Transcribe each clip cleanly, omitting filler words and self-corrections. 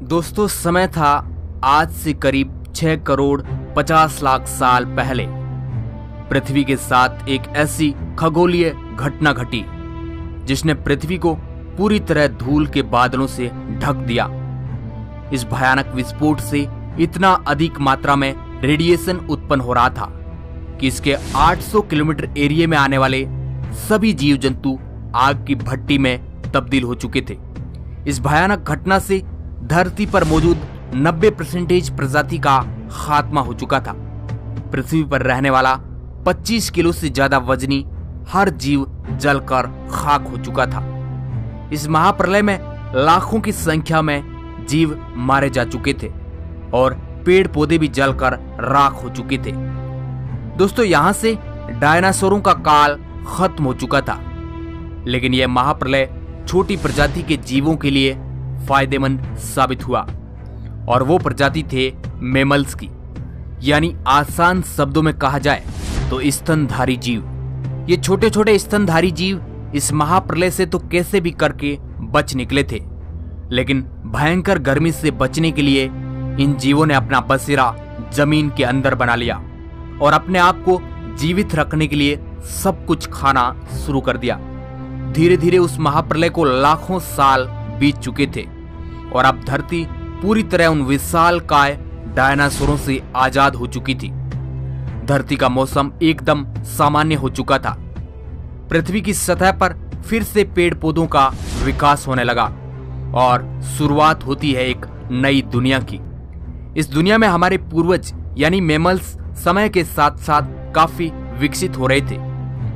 दोस्तों, समय था आज से करीब 6 करोड़ 50 लाख साल पहले। पृथ्वी के साथ एक ऐसी खगोलीय घटना घटी जिसने पृथ्वी को पूरी तरह धूल के बादलों से ढक दिया। इस भयानक विस्फोट से इतना अधिक मात्रा में रेडिएशन उत्पन्न हो रहा था कि इसके 800 किलोमीटर एरिया में आने वाले सभी जीव जंतु आग की भट्टी में तब्दील हो चुके थे। इस भयानक घटना से धरती पर मौजूद 90% प्रजाति का खात्मा हो चुका था। पृथ्वी पर रहने वाला 25 किलो से ज्यादा वजनी हर जीव जलकर खाक हो चुका था। इस महाप्रलय में लाखों की संख्या में जीव मारे जा चुके थे और पेड़ पौधे भी जलकर राख हो चुके थे। दोस्तों, यहां से डायनासोरों का काल खत्म हो चुका था, लेकिन यह महाप्रलय छोटी प्रजाति के जीवों के लिए फायदेमंद साबित हुआ और वो प्रजाति थे मैमल्स की, यानी आसान शब्दों में कहा जाए तो स्तनधारी जीव। ये छोटे छोटे स्तनधारी जीव इस महाप्रलय से तो कैसे भी करके बच निकले थे, लेकिन भयंकर गर्मी से बचने के लिए इन जीवों ने अपना बसेरा जमीन के अंदर बना लिया और अपने आप को जीवित रखने के लिए सब कुछ खाना शुरू कर दिया। धीरे धीरे उस महाप्रलय को लाखों साल बीत चुके थे और अब धरती पूरी तरह उन विशालकाय डायनासोरों से आजाद हो चुकी थी। धरती का मौसम एकदम सामान्य हो चुका था। पृथ्वी की सतह पर फिर से पेड़ पौधों का विकास होने लगा और शुरुआत होती है एक नई दुनिया की। इस दुनिया में हमारे पूर्वज यानी मैमल्स समय के साथ साथ काफी विकसित हो रहे थे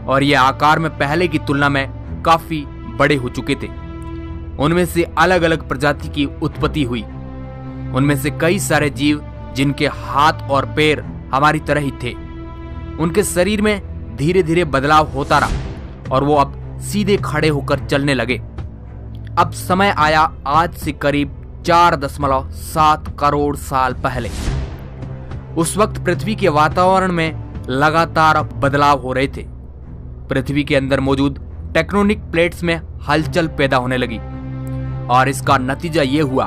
और ये आकार में पहले की तुलना में काफी बड़े हो चुके थे। उनमें से अलग अलग प्रजाति की उत्पत्ति हुई। उनमें से कई सारे जीव जिनके हाथ और पैर हमारी तरह ही थे, उनके शरीर में धीरे धीरे बदलाव होता रहा और वो अब सीधे खड़े होकर चलने लगे। अब समय आया आज से करीब 4.7 करोड़ साल पहले। उस वक्त पृथ्वी के वातावरण में लगातार बदलाव हो रहे थे। पृथ्वी के अंदर मौजूद टेक्टोनिक प्लेट्स में हलचल पैदा होने लगी और इसका नतीजा ये हुआ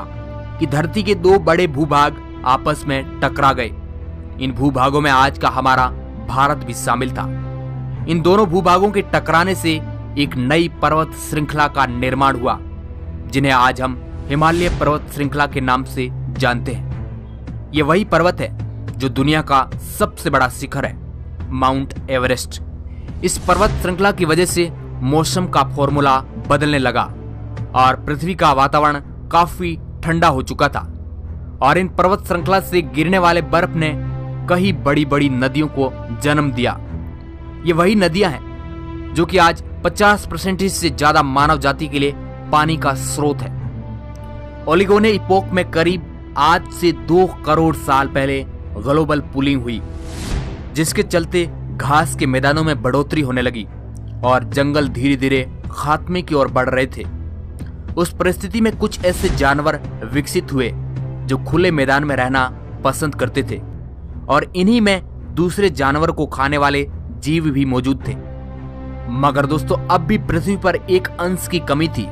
कि धरती के 2 बड़े भूभाग आपस में टकरा गए। इन भूभागों में आज का हमारा भारत भी शामिल था। इन दोनों भूभागों के टकराने से एक नई पर्वत श्रृंखला का निर्माण हुआ, जिन्हें आज हम हिमालय पर्वत श्रृंखला के नाम से जानते हैं। ये वही पर्वत है जो दुनिया का सबसे बड़ा शिखर है, माउंट एवरेस्ट। इस पर्वत श्रृंखला की वजह से मौसम का फॉर्मूला बदलने लगा और पृथ्वी का वातावरण काफी ठंडा हो चुका था और इन पर्वत श्रृंखला से गिरने वाले बर्फ ने कई बड़ी बड़ी नदियों को जन्म दिया। ये वही नदियां हैं जो कि आज 50% से ज्यादा मानव जाति के लिए पानी का स्रोत है। ओलिगोने इपोक में करीब आज से 2 करोड़ साल पहले ग्लोबल कूलिंग हुई, जिसके चलते घास के मैदानों में बढ़ोतरी होने लगी और जंगल धीरे धीरे खात्मे की ओर बढ़ रहे थे। उस परिस्थिति में कुछ ऐसे जानवर विकसित हुए जो खुले मैदान में रहना पसंद करते थे और इन्हीं में दूसरे जानवर को खाने वाले जीव भी मौजूद थे। मगर दोस्तों, अब भी पृथ्वी पर एक अंश की कमी थी,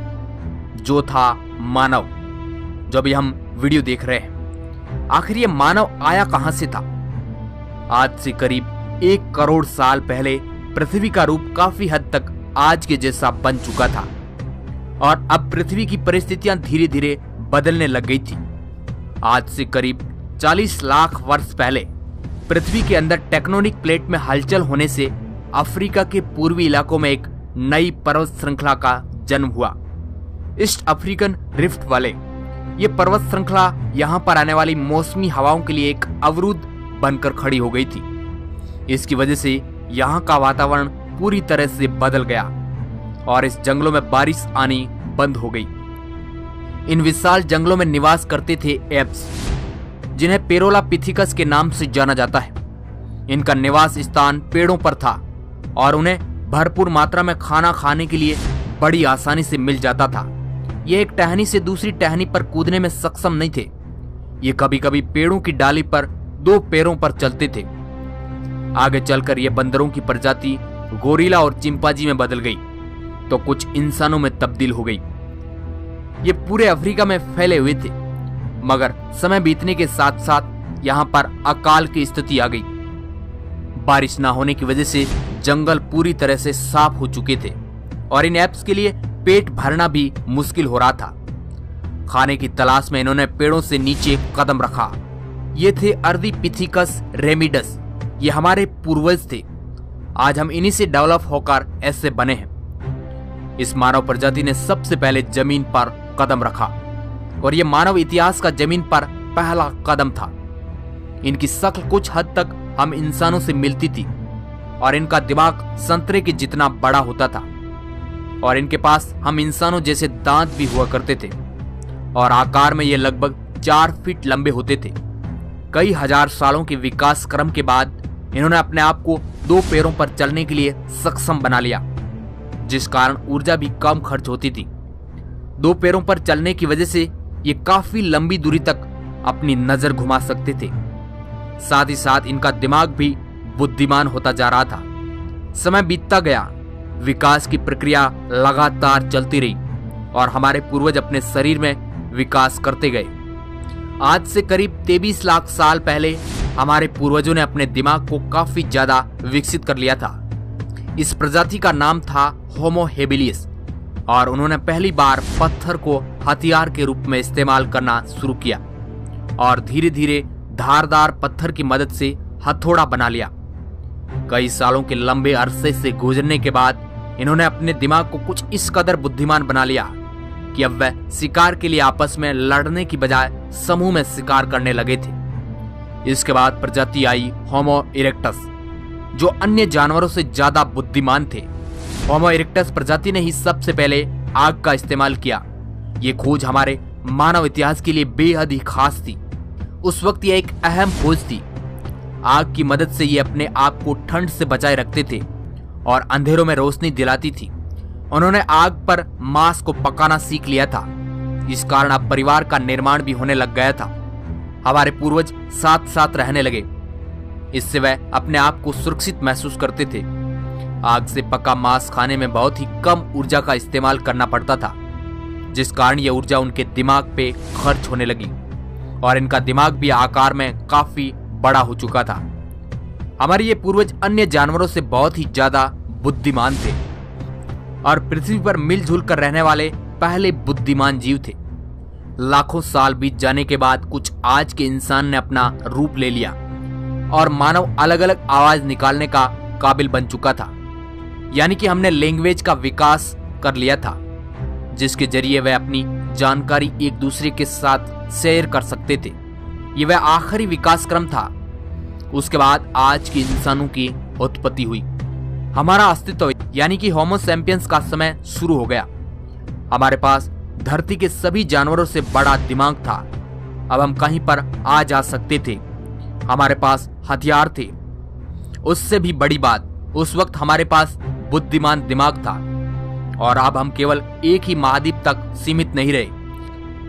जो था मानव। जो अभी हम वीडियो देख रहे हैं, आखिर ये मानव आया कहां से था? आज से करीब 1 करोड़ साल पहले पृथ्वी का रूप काफी हद तक आज के जैसा बन चुका था और अब पृथ्वी की परिस्थितियां धीरे धीरे बदलने लग गई थी। आज से करीब 40 लाख वर्ष पहले पृथ्वी के अंदर टेक्टोनिक प्लेट में हलचल होने से अफ्रीका के पूर्वी इलाकों में एक नई पर्वत श्रृंखला का जन्म हुआ, ईस्ट अफ्रीकन रिफ्ट वाले। ये पर्वत श्रृंखला यहाँ पर आने वाली मौसमी हवाओं के लिए एक अवरुद्ध बनकर खड़ी हो गई थी। इसकी वजह से यहाँ का वातावरण पूरी तरह से बदल गया और इस जंगलों में बारिश आनी बंद हो गई। इन विशाल जंगलों में निवास करते थे एप्स, जिन्हें पेरोलापिथिकस के नाम से जाना जाता है। इनका निवास स्थान पेड़ों पर था और उन्हें भरपूर मात्रा में खाना खाने के लिए बड़ी आसानी से मिल जाता था। ये एक टहनी से दूसरी टहनी पर कूदने में सक्षम नहीं थे। ये कभी कभी पेड़ों की डाली पर 2 पैरों पर चलते थे। आगे चलकर यह बंदरों की प्रजाति गोरिल्ला और चिंपांजी में बदल गई तो कुछ इंसानों में तब्दील हो गई। ये पूरे अफ्रीका में फैले हुए थे। मगर समय बीतने के साथ साथ यहाँ पर अकाल की स्थिति आ गई। बारिश ना होने की वजह से जंगल पूरी तरह से साफ हो चुके थे और इन एप्स के लिए पेट भरना भी मुश्किल हो रहा था। खाने की तलाश में इन्होंने पेड़ों से नीचे कदम रखा। ये थे अर्धीपिथिकस रेमिडस। ये हमारे पूर्वज थे। आज हम इन्हीं से डेवलप होकर ऐसे बने हैं। इस मानव प्रजाति ने सबसे पहले जमीन पर कदम रखा और ये मानव इतिहास का जमीन पर पहला कदम था। इनकी शक्ल कुछ हद तक हम इंसानों से मिलती थी और इनका दिमाग संतरे के जितना बड़ा होता था और इनके पास हम इंसानों जैसे दांत भी हुआ करते थे और आकार में ये लगभग 4 फीट लंबे होते थे। कई हजार सालों के विकास क्रम के बाद इन्होंने अपने आप को 2 पैरों पर चलने के लिए सक्षम बना लिया, जिस कारण ऊर्जा भी कम खर्च होती थी। 2 पैरों पर चलने की वजह से ये काफी लंबी दूरी तक अपनी नजर घुमा सकते थे। साथ ही साथ इनका दिमाग भी बुद्धिमान होता जा रहा था। समय बीतता गया, विकास की प्रक्रिया लगातार चलती रही और हमारे पूर्वज अपने शरीर में विकास करते गए। आज से करीब 23 लाख साल पहले हमारे पूर्वजों ने अपने दिमाग को काफी ज्यादा विकसित कर लिया था। इस प्रजाति का नाम था होमो हेबिलिस और उन्होंने पहली बार पत्थर को हथियार के रूप में इस्तेमाल करना शुरू किया और धीरे धीरे धारदार पत्थर की मदद से हथौड़ा बना लिया। कई सालों के लंबे अरसे से गुजरने के बाद इन्होंने अपने दिमाग को कुछ इस कदर बुद्धिमान बना लिया कि अब वह शिकार के लिए आपस में लड़ने की बजाय समूह में शिकार करने लगे थे। इसके बाद प्रजाति आई होमो इरेक्टस, जो अन्य जानवरों से ज्यादा बुद्धिमान थे। होमो इरेक्टस प्रजाति ने ही सबसे पहले आग का इस्तेमाल किया। ये खोज हमारे मानव इतिहास के लिए बेहद ही खास थी। उस वक्त यह एक अहम खोज थी। आग की मदद से ये अपने आप को ठंड से बचाए रखते थे और अंधेरों में रोशनी दिलाती थी। उन्होंने आग पर मांस को पकाना सीख लिया था। इस कारण अब परिवार का निर्माण भी होने लग गया था। हमारे पूर्वज साथ साथ रहने लगे। इससे वह अपने आप को सुरक्षित महसूस करते थे। आग से पका मांस खाने में बहुत ही कम ऊर्जा का इस्तेमाल करना पड़ता था, जिस कारण यह ऊर्जा उनके दिमाग पे खर्च होने लगी और इनका दिमाग भी आकार में काफी बड़ा हो चुका था। हमारे ये पूर्वज अन्य जानवरों से बहुत ही ज्यादा बुद्धिमान थे और पृथ्वी पर मिलजुल कर रहने वाले पहले बुद्धिमान जीव थे। लाखों साल बीत जाने के बाद कुछ आज के इंसान ने अपना रूप ले लिया और मानव अलग अलग आवाज निकालने का काबिल बन चुका था। यानी कि हमने लैंग्वेज का विकास कर लिया था, जिसके जरिए वह अपनी जानकारी एक दूसरे के साथ शेयर कर सकते थे। यह वह आखिरी विकास क्रम था। उसके बाद आज के इंसानों की उत्पत्ति हुई। हमारा अस्तित्व यानी कि होमो सैपियंस का समय शुरू हो गया। हमारे पास धरती के सभी जानवरों से बड़ा दिमाग था। अब हम कहीं पर आ जा सकते थे। हमारे पास हथियार थे। उससे भी बड़ी बात, उस वक्त हमारे पास बुद्धिमान दिमाग था और अब हम केवल एक ही महाद्वीप तक सीमित नहीं रहे,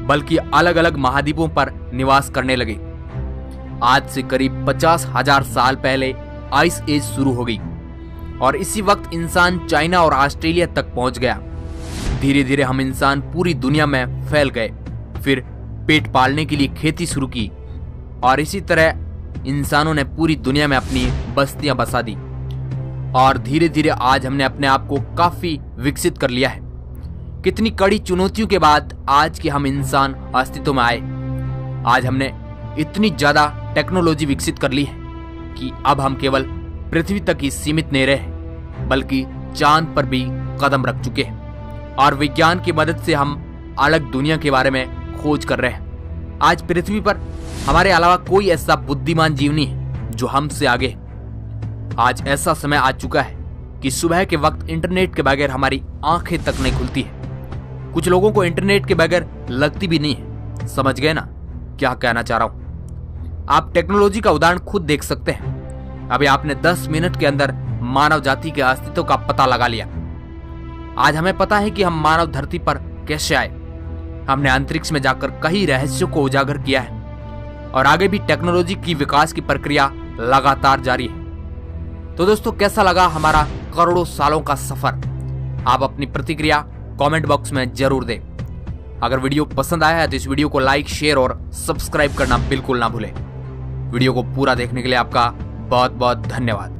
बल्कि अलग अलग महाद्वीपों पर निवास करने लगे। आज से करीब 50,000 साल पहले आइस एज शुरू हो गई और इसी वक्त इंसान चाइना और ऑस्ट्रेलिया तक पहुंच गया। धीरे धीरे हम इंसान पूरी दुनिया में फैल गए, फिर पेट पालने के लिए खेती शुरू की और इसी तरह इंसानों ने पूरी दुनिया में अपनी बस्तियां बसा दी और धीरे धीरे आज हमने अपने आप को काफी विकसित कर लिया है। कितनी कड़ी चुनौतियों के बाद आज के हम इंसान अस्तित्व में आए। आज हमने इतनी ज्यादा टेक्नोलॉजी विकसित कर ली है कि अब हम केवल पृथ्वी तक ही सीमित नहीं रहे, बल्कि चांद पर भी कदम रख चुके हैं और विज्ञान की मदद से हम अलग दुनिया के बारे में खोज कर रहे हैं। आज पृथ्वी पर हमारे अलावा कोई ऐसा बुद्धिमान जीव नहीं है जो हमसे आगे है। आज ऐसा समय आ चुका है कि सुबह के वक्त इंटरनेट के बगैर हमारी आंखें तक नहीं खुलती है। कुछ लोगों को इंटरनेट के बगैर लगती भी नहीं है। समझ गए ना क्या कहना चाह रहा हूं? आप टेक्नोलॉजी का उदाहरण खुद देख सकते हैं। अभी आपने 10 मिनट के अंदर मानव जाति के अस्तित्व का पता लगा लिया। आज हमें पता है कि हम मानव धरती पर कैसे आए। हमने अंतरिक्ष में जाकर कई रहस्यों को उजागर किया है और आगे भी टेक्नोलॉजी की विकास की प्रक्रिया लगातार जारी है। तो दोस्तों, कैसा लगा हमारा करोड़ों सालों का सफर? आप अपनी प्रतिक्रिया कमेंट बॉक्स में जरूर दें अगर वीडियो पसंद आया है तो इस वीडियो को लाइक, शेयर और सब्सक्राइब करना बिल्कुल ना भूलें। वीडियो को पूरा देखने के लिए आपका बहुत बहुत धन्यवाद।